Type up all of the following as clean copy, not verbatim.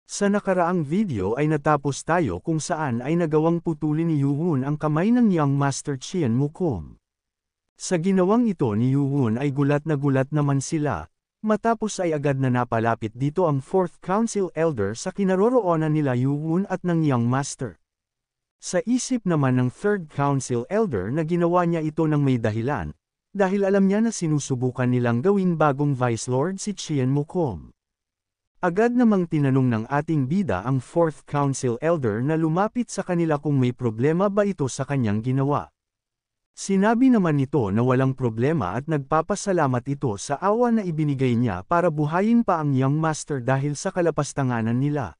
Sa nakaraang video ay natapos tayo kung saan ay nagawang putulin ni Yuhun ang kamay ng Young Master Chien Mukom. Sa ginawang ito ni Yuhun ay gulat naman sila, matapos ay agad na napalapit dito ang 4th Council Elder sa kinaroroonan nila Yuhun at ng Young Master. Sa isip naman ng 3rd Council Elder na ginawa niya ito ng may dahilan, dahil alam niya na sinusubukan nilang gawing bagong Vice Lord si Chien Mukom. Agad namang tinanong ng ating bida ang 4th Council Elder na lumapit sa kanila kung may problema ba ito sa kanyang ginawa. Sinabi naman nito na walang problema at nagpapasalamat ito sa awa na ibinigay niya para buhayin pa ang Young Master dahil sa kalapastanganan nila.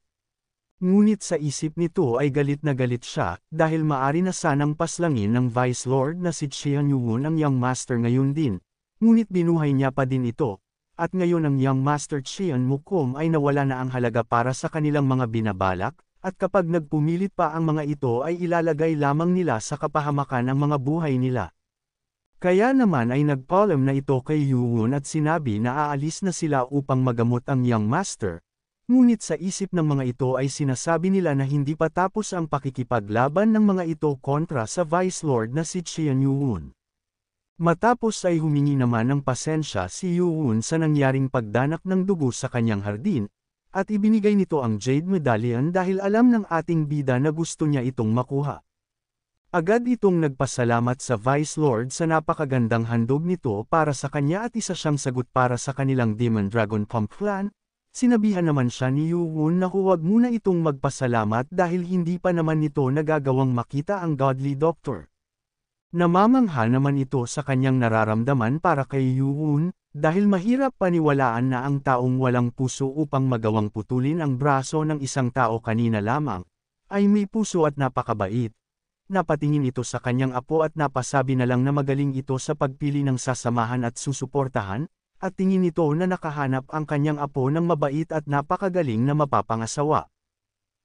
Ngunit sa isip nito ay galit na galit siya dahil maari na sanang paslangin ng Vice Lord na si Chien Yuhun ang Young Master ngayon din, ngunit binuhay niya pa din ito. At ngayon ang Young Master Chien Mukom ay nawala na ang halaga para sa kanilang mga binabalak, at kapag nagpumilit pa ang mga ito ay ilalagay lamang nila sa kapahamakan ang mga buhay nila. Kaya naman ay nagpaalam na ito kay Yuhun at sinabi na aalis na sila upang magamot ang Young Master, ngunit sa isip ng mga ito ay sinasabi nila na hindi pa tapos ang pakikipaglaban ng mga ito kontra sa Vice Lord na si Chien Yuhun. Matapos ay humingi naman ng pasensya si Yuhun sa nangyaring pagdanak ng dugo sa kanyang hardin, at ibinigay nito ang Jade Medallion dahil alam ng ating bida na gusto niya itong makuha. Agad itong nagpasalamat sa Vice Lord sa napakagandang handog nito para sa kanya at isa siyang sagot para sa kanilang Demon Dragon Pump Plan. Sinabihan naman siya ni Yuhun na huwag muna itong magpasalamat dahil hindi pa naman nito nagagawang makita ang Godly Doctor. Namamangha naman ito sa kanyang nararamdaman para kay Yuhun, dahil mahirap paniwalaan na ang taong walang puso upang magawang putulin ang braso ng isang tao kanina lamang, ay may puso at napakabait. Napatingin ito sa kanyang apo at napasabi na lang na magaling ito sa pagpili ng sasamahan at susuportahan, at tingin nito na nakahanap ang kanyang apo ng mabait at napakagaling na mapapangasawa.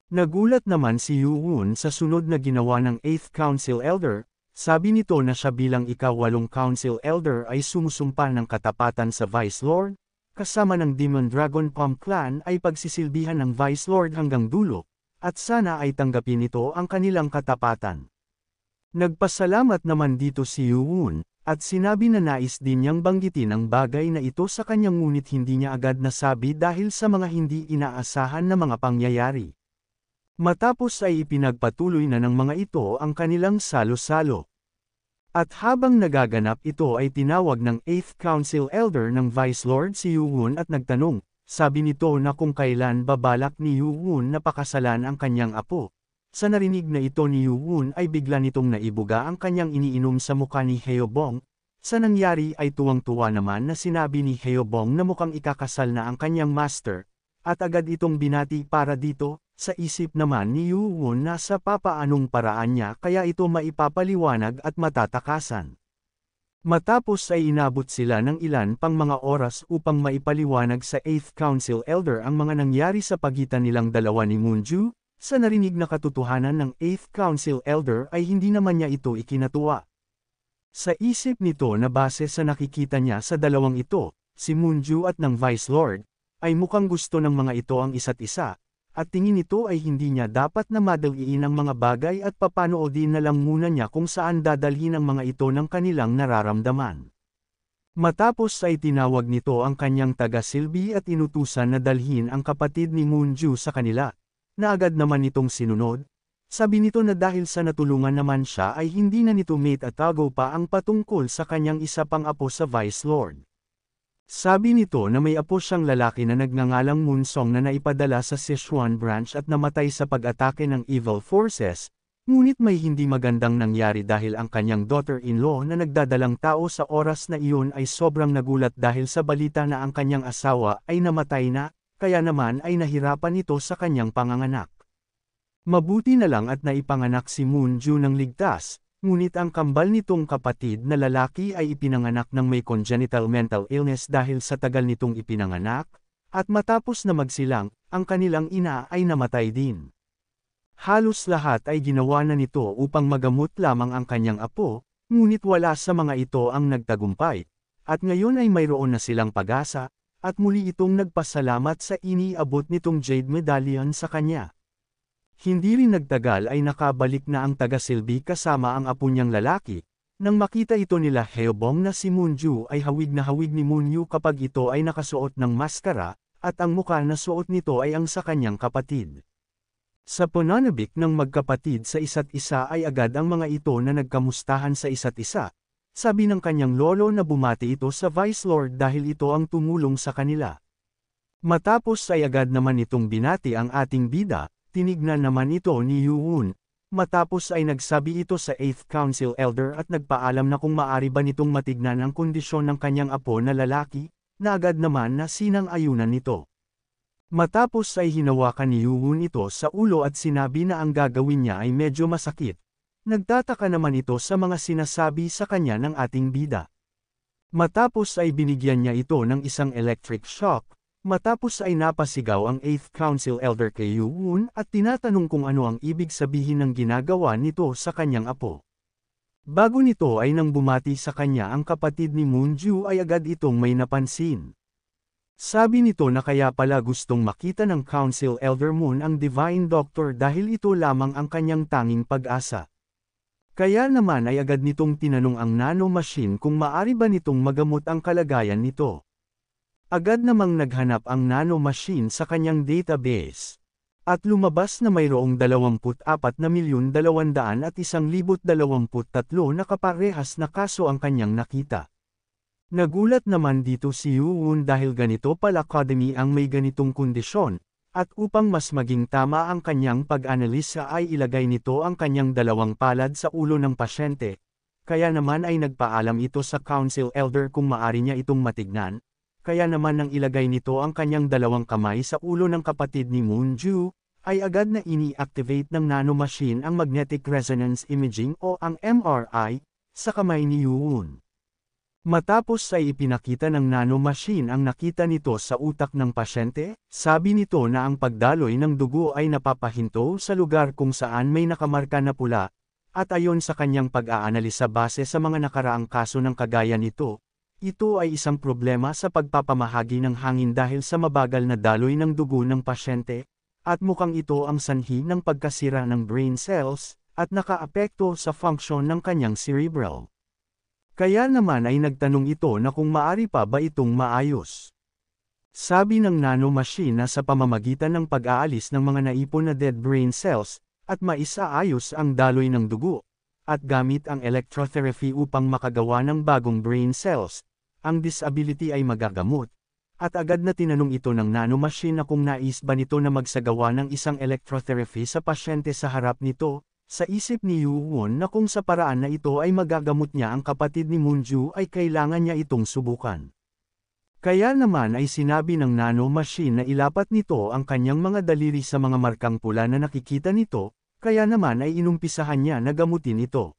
Nagulat naman si Yuhun sa sunod na ginawa ng 8th Council Elder. Sabi nito na siya bilang ika-8 Council Elder ay sumusumpa ng katapatan sa Vice Lord, kasama ng Demon Dragon Pump Clan ay pagsisilbihan ng Vice Lord hanggang dulo, at sana ay tanggapin ito ang kanilang katapatan. Nagpasalamat naman dito si Yuhun, at sinabi na nais din niyang banggitin ang bagay na ito sa kanyang ngunit hindi niya agad nasabi dahil sa mga hindi inaasahan na mga pangyayari. Matapos ay ipinagpatuloy na ng mga ito ang kanilang salo-salo. At habang nagaganap ito ay tinawag ng 8th Council Elder ng Vice Lord si Yuhun at nagtanong, sabi nito na kung kailan babalak ni Yuhun na pakasalan ang kanyang apo. Sa narinig na ito ni Yuhun ay bigla nitong naibuga ang kanyang iniinom sa mukha ni Heobong. Sa nangyari ay tuwang-tuwa naman na sinabi ni Heobong na mukhang ikakasal na ang kanyang master, at agad itong binati para dito. Sa isip naman ni Yuhun na sa papaanong paraan niya kaya ito maipapaliwanag at matatakasan. Matapos ay inabot sila ng ilan pang mga oras upang maipaliwanag sa 8th Council Elder ang mga nangyari sa pagitan nilang dalawa ni Moonju. Sa narinig na katotohanan ng 8th Council Elder ay hindi naman niya ito ikinatuwa. Sa isip nito na base sa nakikita niya sa dalawang ito, si Moonju at ng Vice Lord, ay mukhang gusto ng mga ito ang isa't isa. At tingin nito ay hindi niya dapat na madaliin ang mga bagay at papanoodin na lang muna niya kung saan dadalhin ang mga ito ng kanilang nararamdaman. Matapos ay tinawag nito ang kanyang taga-silbi at inutusan na dalhin ang kapatid ni Moonju sa kanila, na agad naman nitong sinunod. Sabi nito na dahil sa natulungan naman siya ay hindi na nito maitatago pa ang patungkol sa kanyang isa pang apo sa Vice Lord. Sabi nito na may apo siyang lalaki na nagngangalang Moonsong na naipadala sa Sichuan branch at namatay sa pag-atake ng evil forces, ngunit may hindi magandang nangyari dahil ang kanyang daughter-in-law na nagdadalang tao sa oras na iyon ay sobrang nagulat dahil sa balita na ang kanyang asawa ay namatay na, kaya naman ay nahirapan ito sa kanyang panganganak. Mabuti na lang at naipanganak si Moonju ng ligtas. Ngunit ang kambal nitong kapatid na lalaki ay ipinanganak ng may congenital mental illness dahil sa tagal nitong ipinanganak, at matapos na magsilang, ang kanilang ina ay namatay din. Halos lahat ay ginawa na nito upang magamot lamang ang kanyang apo, ngunit wala sa mga ito ang nagtagumpay, at ngayon ay mayroon na silang pag-asa, at muli itong nagpasalamat sa iniabot nitong jade medallion sa kanya. Hindi rin nagtagal ay nakabalik na ang taga-silbi kasama ang apo niyang lalaki. Nang makita ito nila Haobong na si Moonju ay hawig na hawig ni Moonyu kapag ito ay nakasuot ng maskara, at ang muka na suot nito ay ang sa kanyang kapatid. Sa pananabik ng magkapatid sa isa't isa ay agad ang mga ito na nagkamustahan sa isa't isa. Sabi ng kanyang lolo na bumati ito sa Vice Lord dahil ito ang tumulong sa kanila. Matapos ay agad naman itong binati ang ating bida, tinignan naman ito ni Yuun. Matapos ay nagsabi ito sa 8th Council Elder at nagpaalam na kung maari ba nitong matignan ang kondisyon ng kanyang apo na lalaki, na agad naman na sinang-ayunan nito. Matapos ay hinawakan ni Yuun ito sa ulo at sinabi na ang gagawin niya ay medyo masakit. Nagtataka naman ito sa mga sinasabi sa kanya ng ating bida. Matapos ay binigyan niya ito ng isang electric shock, matapos ay napasigaw ang 8th Council Elder kay Yuun at tinatanong kung ano ang ibig sabihin ng ginagawa nito sa kanyang apo. Bago nito ay nang bumati sa kanya ang kapatid ni Moonju ay agad itong may napansin. Sabi nito na kaya pala gustong makita ng Council Elder Moon ang Divine Doctor dahil ito lamang ang kanyang tanging pag-asa. Kaya naman ay agad nitong tinanong ang nanomachine kung maari ba nitong magamot ang kalagayan nito. Agad namang naghanap ang nanomachine sa kanyang database. At lumabas na mayroong 24,201,123 na kaparehas na kaso ang kanyang nakita. Nagulat naman dito si Yuun dahil ganito pala Academy ang may ganitong kondisyon. At upang mas maging tama ang kanyang pag-analisa ay ilagay nito ang kanyang dalawang palad sa ulo ng pasyente. Kaya naman ay nagpaalam ito sa Council Elder kung maari niya itong matignan. Kaya naman nang ilagay nito ang kanyang dalawang kamay sa ulo ng kapatid ni Moonju, ay agad na ini-activate ng nanomachine ang Magnetic Resonance Imaging o ang MRI, sa kamay ni Yuun. Matapos ay ipinakita ng nanomachine ang nakita nito sa utak ng pasyente, sabi nito na ang pagdaloy ng dugo ay napapahinto sa lugar kung saan may nakamarka na pula, at ayon sa kanyang pag-aanalisa base sa mga nakaraang kaso ng kagaya nito, ito ay isang problema sa pagpapamahagi ng hangin dahil sa mabagal na daloy ng dugo ng pasyente, at mukhang ito ang sanhi ng pagkasira ng brain cells, at nakaapekto sa function ng kanyang cerebral. Kaya naman ay nagtanong ito na kung maari pa ba itong maayos. Sabi ng nanomachine na sa pamamagitan ng pag-aalis ng mga naipon na dead brain cells, at maisaayos ang daloy ng dugo, at gamit ang electrotherapy upang makagawa ng bagong brain cells, ang disability ay magagamot. At agad na tinanong ito ng nanomachine na kung nais ba nito na magsagawa ng isang electrotherapy sa pasyente sa harap nito. Sa isip ni Yuun na kung sa paraan na ito ay magagamot niya ang kapatid ni Moonju ay kailangan niya itong subukan. Kaya naman ay sinabi ng nanomachine na ilapat nito ang kanyang mga daliri sa mga markang pula na nakikita nito, kaya naman ay inumpisahan niya na gamutin ito.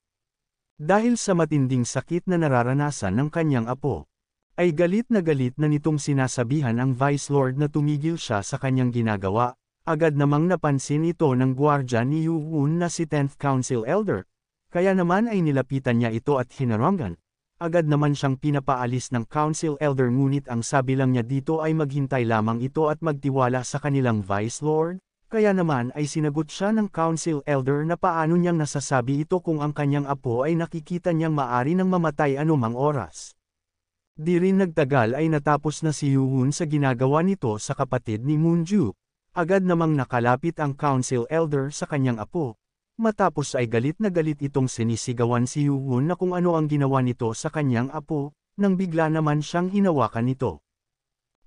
Dahil sa matinding sakit na nararanasan ng kanyang apo, ay galit na nitong sinasabihan ang Vice Lord na tumigil siya sa kanyang ginagawa. Agad namang napansin ito ng gwardya ni Yuun na si 10th Council Elder, kaya naman ay nilapitan niya ito at hinarangan. Agad naman siyang pinapaalis ng Council Elder ngunit ang sabi lang niya dito ay maghintay lamang ito at magtiwala sa kanilang Vice Lord, kaya naman ay sinagot siya ng Council Elder na paano niyang nasasabi ito kung ang kanyang apo ay nakikita niyang maari nang mamatay anumang oras. Di rin nagtagal ay natapos na si Yuun sa ginagawa nito sa kapatid ni Moonju. Agad namang nakalapit ang Council Elder sa kanyang apo. Matapos ay galit na galit itong sinisigawan si Yuun na kung ano ang ginawa nito sa kanyang apo, nang bigla naman siyang hinawakan nito.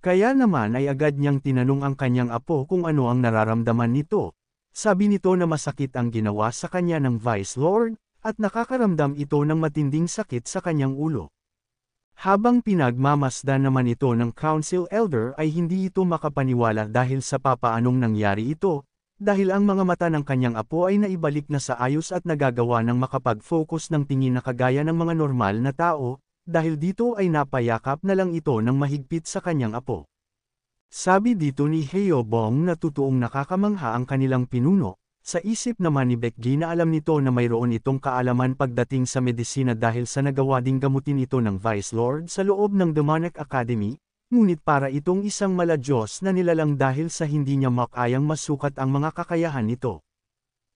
Kaya naman ay agad niyang tinanong ang kanyang apo kung ano ang nararamdaman nito. Sabi nito na masakit ang ginawa sa kanya ng Vice Lord, at nakakaramdam ito ng matinding sakit sa kanyang ulo. Habang pinagmamasdan naman ito ng Council Elder ay hindi ito makapaniwala dahil sa papaanong nangyari ito, dahil ang mga mata ng kanyang apo ay naibalik na sa ayos at nagagawa ng makapag-focus ng tingin na kagaya ng mga normal na tao, dahil dito ay napayakap na lang ito ng mahigpit sa kanyang apo. Sabi dito ni Haobong na totoong nakakamangha ang kanilang pinuno. Sa isip naman ni Baekje na alam nito na mayroon itong kaalaman pagdating sa medisina dahil sa nagawa ding gamutin ito ng Vice Lord sa loob ng Demonic Academy, ngunit para itong isang maladyos na nilalang dahil sa hindi niya makayang masukat ang mga kakayahan nito.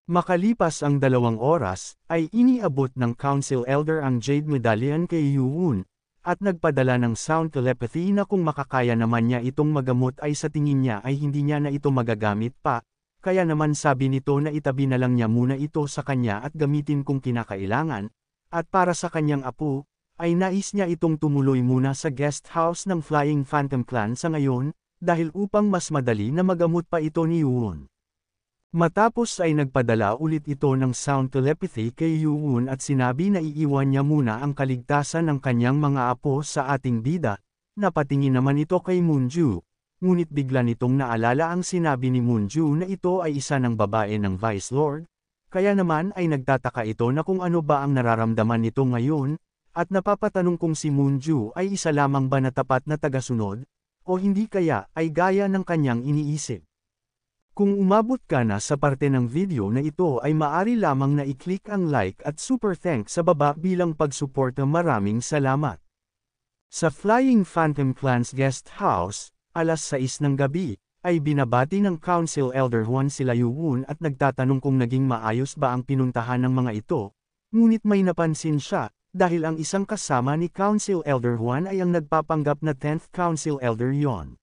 Makalipas ang 2 oras, ay iniabot ng Council Elder ang Jade Medallion kay Yuhun, at nagpadala ng sound telepathy na kung makakaya naman niya itong magamot ay sa tingin niya ay hindi niya na ito magagamit pa, kaya naman sabi nito na itabi na lang niya muna ito sa kanya at gamitin kung kinakailangan, at para sa kanyang apo, ay nais niya itong tumuloy muna sa guest house ng Flying Phantom Clan sa ngayon, dahil upang mas madali na magamot pa ito ni Yuhun. Matapos ay nagpadala ulit ito ng sound telepathy kay Yuhun at sinabi na iiwan niya muna ang kaligtasan ng kanyang mga apo sa ating bida, napatingin naman ito kay Moonju, ngunit bigla nitong naalala ang sinabi ni Moonju na ito ay isa ng babae ng Vice Lord, kaya naman ay nagtataka ito na kung ano ba ang nararamdaman nito ngayon, at napapatanong kung si Moonju ay isa lamang ba na tapat na tagasunod, o hindi kaya ay gaya ng kanyang iniisip. Kung umabot ka na sa parte ng video na ito ay maaari lamang na i-click ang like at super thanks sa baba bilang pagsuporta. Maraming salamat. Sa Flying Phantom Clan's guest house, alas 6 ng gabi, ay binabati ng Council Elder Juan sila Yuhun at nagtatanong kung naging maayos ba ang pinuntahan ng mga ito, ngunit may napansin siya, dahil ang isang kasama ni Council Elder Juan ay ang nagpapanggap na 10th Council Elder yon.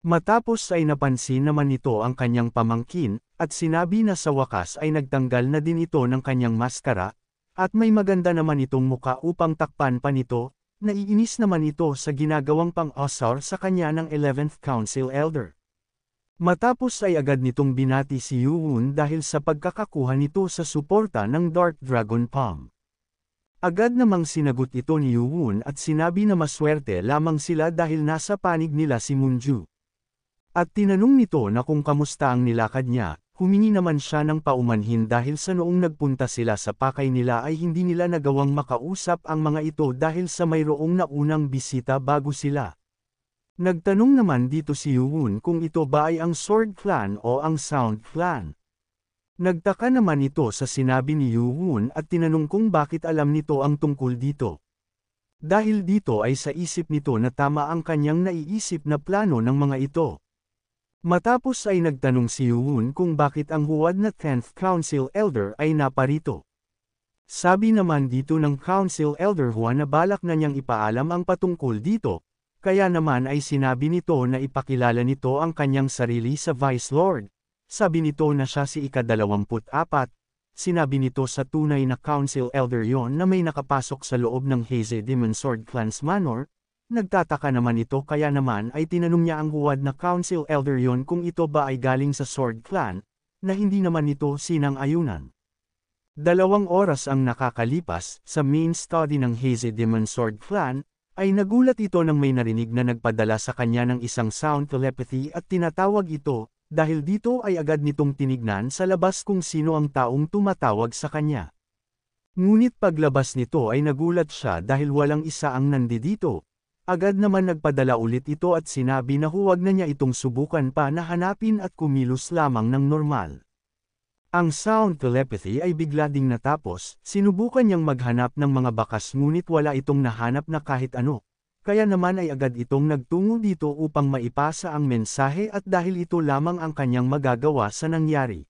Matapos ay napansin naman nito ang kanyang pamangkin, at sinabi na sa wakas ay nagtanggal na din ito ng kanyang maskara, at may maganda naman itong muka upang takpan pa nito, naiinis naman ito sa ginagawang pang-asar sa kanya ng 11th Council Elder. Matapos ay agad nitong binati si Yuhun dahil sa pagkakakuha nito sa suporta ng Dark Dragon Palm. Agad namang sinagot ito ni Yuhun at sinabi na maswerte lamang sila dahil nasa panig nila si Moonju. At tinanong nito na kung kamusta ang nilakad niya, humingi naman siya ng paumanhin dahil sa noong nagpunta sila sa pakay nila ay hindi nila nagawang makausap ang mga ito dahil sa mayroong naunang bisita bago sila. Nagtanong naman dito si Yuhun kung ito ba ay ang Sword Clan o ang Sound Clan. Nagtaka naman ito sa sinabi ni Yuhun at tinanong kung bakit alam nito ang tungkol dito. Dahil dito ay sa isip nito na tama ang kanyang naiisip na plano ng mga ito. Matapos ay nagtanong si Yuhun kung bakit ang huwad na 10th Council Elder ay naparito. Sabi naman dito ng Council Elder Juan na balak na niyang ipaalam ang patungkol dito, kaya naman ay sinabi nito na ipakilala nito ang kanyang sarili sa Vice Lord. Sabi nito na siya si ika-24, sinabi nito sa tunay na Council Elder yon na may nakapasok sa loob ng Haze Demon Sword Clan's Manor. Nagtataka naman ito kaya naman ay tinanong niya ang huwad na Council Elder yon kung ito ba ay galing sa Sword Clan, na hindi naman ito sinang-ayunan. 2 oras ang nakakalipas, sa main study ng Haze Demon Sword Clan, ay nagulat ito nang may narinig na nagpadala sa kanya ng isang sound telepathy at tinatawag ito, dahil dito ay agad nitong tinignan sa labas kung sino ang taong tumatawag sa kanya. Ngunit paglabas nito ay nagulat siya dahil walang isa ang nandito. Agad naman nagpadala ulit ito at sinabi na huwag na niya itong subukan pa na hanapin at kumilos lamang ng normal. Ang sound telepathy ay bigla ding natapos, sinubukan niyang maghanap ng mga bakas ngunit wala itong nahanap na kahit ano, kaya naman ay agad itong nagtungo dito upang maipasa ang mensahe at dahil ito lamang ang kanyang magagawa sa nangyari.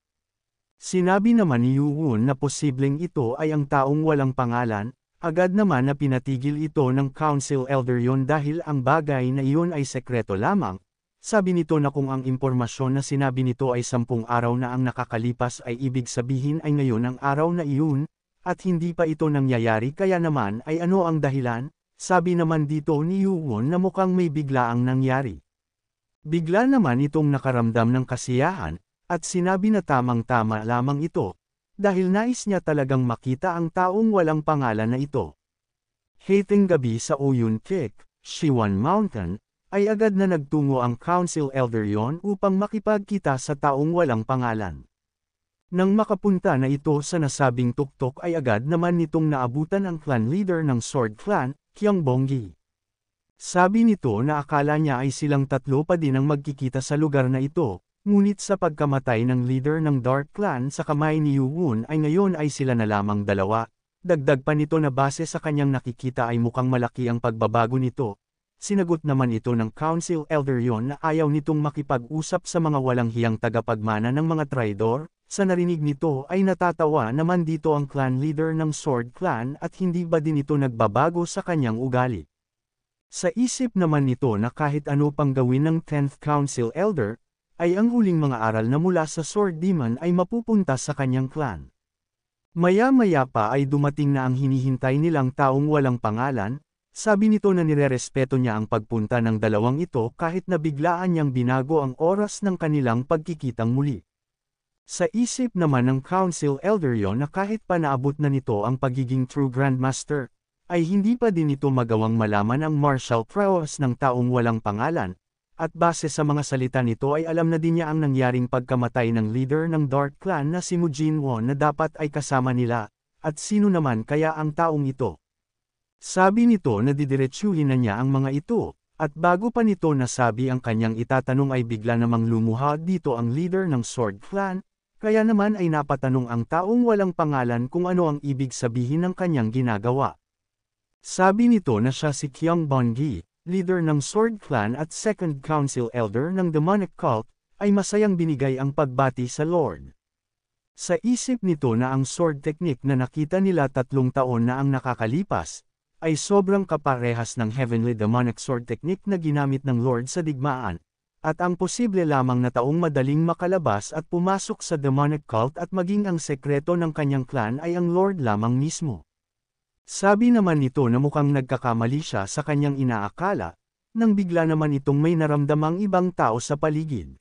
Sinabi naman ni Yuhun na posibleng ito ay ang taong walang pangalan. Agad naman na pinatigil ito ng Council Elder yon dahil ang bagay na iyon ay sekreto lamang. Sabi nito na kung ang impormasyon na sinabi nito ay 10 araw na ang nakakalipas ay ibig sabihin ay ngayon ang araw na iyon, at hindi pa ito nangyayari kaya naman ay ano ang dahilan? Sabi naman dito ni Yuhun na mukhang may biglaang nangyari. Bigla naman itong nakaramdam ng kasiyahan, at sinabi na tamang-tama lamang ito. Dahil nais niya talagang makita ang taong walang pangalan na ito. Hating gabi sa Oyun Kik, Shiwan Mountain, ay agad na nagtungo ang Council Elder yon upang makipagkita sa taong walang pangalan. Nang makapunta na ito sa nasabing tuktok ay agad naman nitong naabutan ang clan leader ng Sword Clan, Kyongbonggi. Sabi nito na akala niya ay silang tatlo pa din ang magkikita sa lugar na ito. Ngunit sa pagkamatay ng leader ng Dark Clan sa kamay ni Yuhun ay ngayon ay sila na lamang dalawa, dagdag pa nito na base sa kanyang nakikita ay mukhang malaki ang pagbabago nito, sinagot naman ito ng Council Elder yon na ayaw nitong makipag-usap sa mga walang hiyang tagapagmana ng mga traidor. Sa narinig nito ay natatawa naman dito ang clan leader ng Sword Clan at hindi ba din ito nagbabago sa kanyang ugali. Sa isip naman nito na kahit ano pang gawin ng 10th Council Elder, ay ang huling mga aral na mula sa Sword Demon ay mapupunta sa kanyang clan. Maya-maya pa ay dumating na ang hinihintay nilang taong walang pangalan, sabi nito na nirerespeto niya ang pagpunta ng dalawang ito kahit na biglaan niyang binago ang oras ng kanilang pagkikitang muli. Sa isip naman ng Council Elder yon na kahit pa naabot na nito ang pagiging True Grandmaster, ay hindi pa din ito magawang malaman ang martial prowess ng taong walang pangalan, at base sa mga salita nito ay alam na din niya ang nangyaring pagkamatay ng leader ng Dark Clan na si Mujin Won na dapat ay kasama nila, at sino naman kaya ang taong ito. Sabi nito na didiretsuhin na niya ang mga ito, at bago pa nito nasabi ang kanyang itatanong ay bigla namang lumuha dito ang leader ng Sword Clan, kaya naman ay napatanong ang taong walang pangalan kung ano ang ibig sabihin ng kanyang ginagawa. Sabi nito na siya si Kyung Bon-gi, leader ng Sword Clan at Second Council Elder ng Demonic Cult, ay masayang binigay ang pagbati sa Lord. Sa isip nito na ang sword technique na nakita nila 3 taon na ang nakakalipas, ay sobrang kaparehas ng Heavenly Demonic Sword technique na ginamit ng Lord sa digmaan, at ang posible lamang na taong madaling makalabas at pumasok sa Demonic Cult at maging ang sekreto ng kanyang clan ay ang Lord lamang mismo. Sabi naman nito na mukhang nagkakamali siya sa kanyang inaakala, nang bigla naman itong may naramdamang ibang tao sa paligid.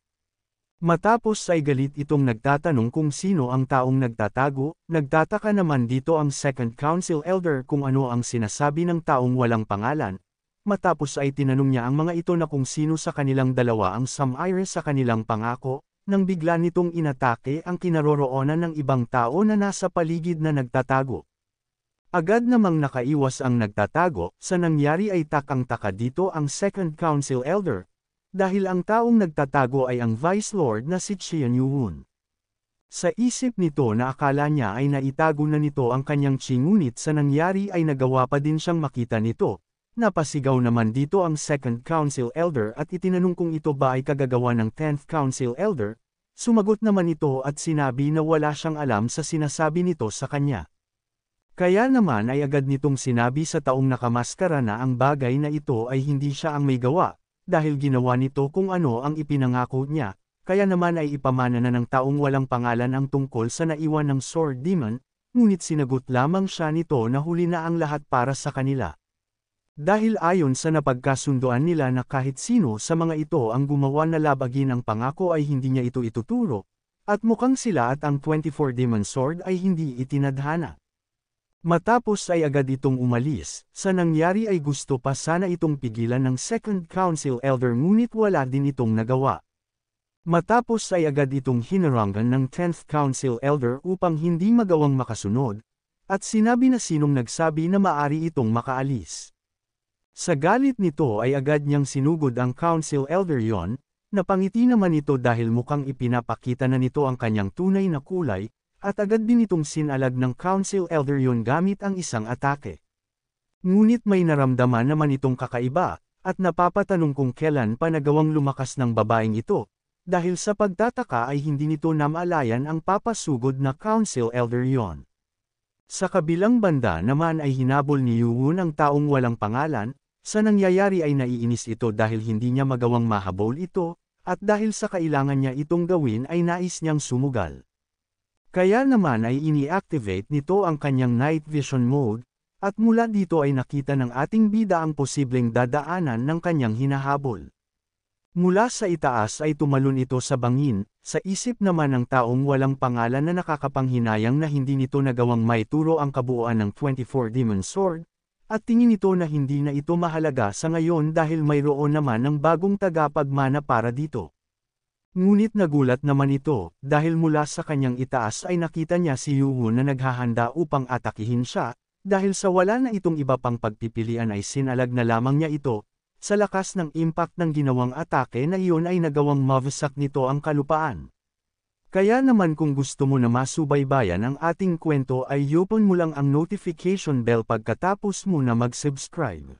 Matapos ay galit itong nagtatanong kung sino ang taong nagtatago, nagtataka naman dito ang Second Council Elder kung ano ang sinasabi ng taong walang pangalan. Matapos ay tinanong niya ang mga ito na kung sino sa kanilang dalawa ang sumire sa kanilang pangako, nang bigla nitong inatake ang kinaroroonan ng ibang tao na nasa paligid na nagtatago. Agad namang nakaiwas ang nagtatago, sa nangyari ay takang-taka dito ang Second Council Elder, dahil ang taong nagtatago ay ang Vice Lord na si Qian Yuhun. Sa isip nito na akala niya ay naitago na nito ang kanyang chi ngunit sa nangyari ay nagawa pa din siyang makita nito. Napasigaw naman dito ang Second Council Elder at itinanong kung ito ba ay kagagawa ng 10th Council Elder, sumagot naman ito at sinabi na wala siyang alam sa sinasabi nito sa kanya. Kaya naman ay agad nitong sinabi sa taong nakamaskara na ang bagay na ito ay hindi siya ang may gawa, dahil ginawa nito kung ano ang ipinangako niya, kaya naman ay ipamana na ng taong walang pangalan ang tungkol sa naiwan ng Sword Demon, ngunit sinagot lamang siya nito na huli na ang lahat para sa kanila. Dahil ayon sa napagkasunduan nila na kahit sino sa mga ito ang gumawa na labagin ang pangako ay hindi niya ito ituturo, at mukhang sila at ang 24 Demon Sword ay hindi itinadhana. Matapos ay agad itong umalis, sa nangyari ay gusto pa sana itong pigilan ng Second Council Elder ngunit wala din itong nagawa. Matapos ay agad itong hinarangan ng 10th Council Elder upang hindi magawang makasunod, at sinabi na sinong nagsabi na maari itong makaalis. Sa galit nito ay agad niyang sinugod ang Council Elder yon, napangiti naman ito dahil mukhang ipinapakita na nito ang kanyang tunay na kulay, at agad din itong sinalag ng Council Elder yon gamit ang isang atake. Ngunit may naramdaman naman itong kakaiba, at napapatanong kung kailan pa nagawang lumakas ng babaeng ito, dahil sa pagtataka ay hindi nito namalayan ang papasugod na Council Elder yon. Sa kabilang banda naman ay hinabol ni Yuhun ang taong walang pangalan. Sa nangyayari ay naiinis ito dahil hindi niya magawang mahabol ito, at dahil sa kailangan niya itong gawin ay nais niyang sumugal. Kaya naman ay ini-activate nito ang kanyang night vision mode, at mula dito ay nakita ng ating bida ang posibleng dadaanan ng kanyang hinahabol. Mula sa itaas ay tumalon ito sa bangin, sa isip naman ng taong walang pangalan na nakakapanghinayang na hindi nito nagawang maituro ang kabuuan ng 24 Demon Sword, at tingin nito na hindi na ito mahalaga sa ngayon dahil mayroon naman ng bagong tagapagmana para dito. Ngunit nagulat naman ito, dahil mula sa kanyang itaas ay nakita niya si Yuhun na naghahanda upang atakihin siya, dahil sa wala na itong iba pang pagpipilian ay sinalag na lamang niya ito, sa lakas ng impact ng ginawang atake na iyon ay nagawang mawasak nito ang kalupaan. Kaya naman kung gusto mo na masubaybayan ang ating kwento ay i-open mo lang ang notification bell pagkatapos mo na mag-subscribe.